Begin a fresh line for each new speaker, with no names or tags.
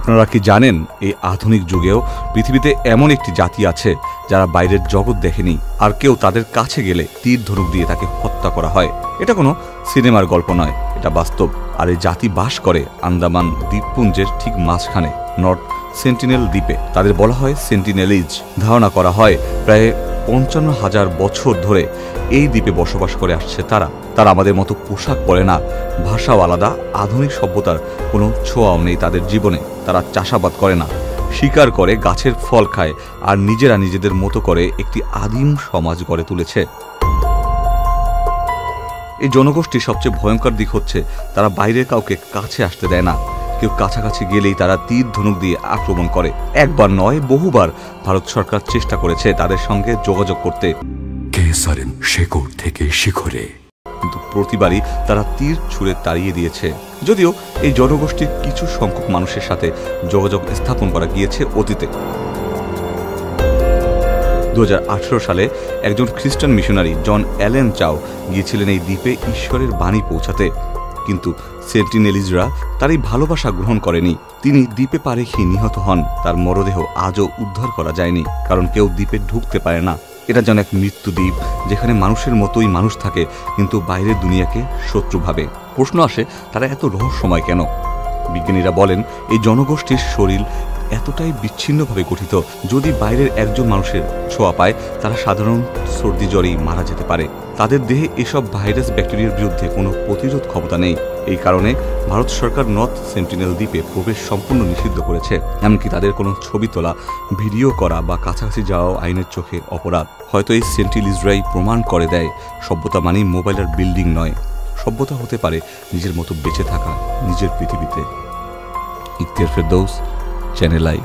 আপনারা কি জানেন এই আধুনিক যুগেও পৃথিবীতে এমন একটি জাতি আছে যারা বাইরের জগৎ দেখেনি, আর কেউ তাদের কাছে গেলে তীর ধনুক দিয়ে তাকে হত্যা করা হয়। এটা কোনো সিনেমার গল্প নয়, এটা বাস্তব। আর এই জাতি বাস করে আন্দামান দ্বীপপুঞ্জের ঠিক মাঝখানে, নর্থ সেন্টিনেল দ্বীপে। তাদের বলা হয় সেন্টিনেলিজ। ধারণা করা হয় প্রায় ৫৫,০০০ বছর ধরে এই দ্বীপে বসবাস করে আসছে তারা। তারা আমাদের মতো পোশাক পরে না, ভাষাও আলাদা, আধুনিক সভ্যতার কোনো ছোঁয়াও নেই তাদের জীবনে। তারা চাষাবাদ করে না, শিকার করে, গাছের ফল খায়, আর নিজেরা নিজেদের মতো করে একটি আদিম সমাজ গড়ে তুলেছে। এই জনগোষ্ঠীর সবচেয়ে ভয়ঙ্কর দিক হচ্ছে তারা বাইরের কাউকে কাছে আসতে দেয় না। কেউ কাছাকাছি গেলেই তারা তীর ধনুক দিয়ে আক্রমণ করে। একবার নয়, বহুবার ভারত সরকার চেষ্টা করেছে তাদের সঙ্গে যোগাযোগ করতে, শেকড় থেকে শিখরে, কিন্তু প্রতিবারই তারা তীর ছুঁড়ে তাড়িয়ে দিয়েছে। যদিও এই জনগোষ্ঠীর কিছু সংখ্যক মানুষের সাথে যোগাযোগ স্থাপন করা গিয়েছে অতীতে। 2018 সালে একজন খ্রিস্টান মিশনারি জন অ্যালেন চাও গিয়েছিলেন এই দ্বীপে ঈশ্বরের বাণী পৌঁছাতে, কিন্তু সেন্টিনেলিজরা তার এই ভালোবাসা গ্রহণ করেনি। তিনি দ্বীপে পা রেখে নিহত হন। তার মরদেহ আজও উদ্ধার করা যায়নি, কারণ কেউ দ্বীপে ঢুকতে পারে না। এটা যেন এক মৃত্যু দ্বীপ, যেখানে মানুষের মতোই মানুষ থাকে, কিন্তু বাইরের দুনিয়াকে শত্রু ভাবে। প্রশ্ন আসে, তারা এত রহস্যময় কেন? বিজ্ঞানীরা বলেন এই জনগোষ্ঠীর শরীর এতটাই বিচ্ছিন্নভাবে গঠিত, যদি বাইরের একজন মানুষের ছোঁয়া পায় তারা সাধারণ সর্দি জ্বরেই মারা যেতে পারে। তাদের দেহে এসব ভাইরাস ব্যাকটেরিয়ার বিরুদ্ধে কোনো প্রতিরোধ ক্ষমতা নেই। এই কারণে ভারত সরকার নর্থ সেন্টিনেল দ্বীপে প্রবেশ সম্পূর্ণ নিষিদ্ধ করেছে। এমনকি তাদের কোনো ছবি তোলা, ভিডিও করা বা কাছাকাছি যাওয়াও আইনের চোখে অপরাধ। হয়তো এই সেন্টিনেলিজরাই প্রমাণ করে দেয় সভ্যতা মানেই মোবাইল আর বিল্ডিং নয়। সভ্যতা হতে পারে নিজের মতো বেঁচে থাকা, নিজের পৃথিবীতে। Ikhtiyar Ferdous, channel I.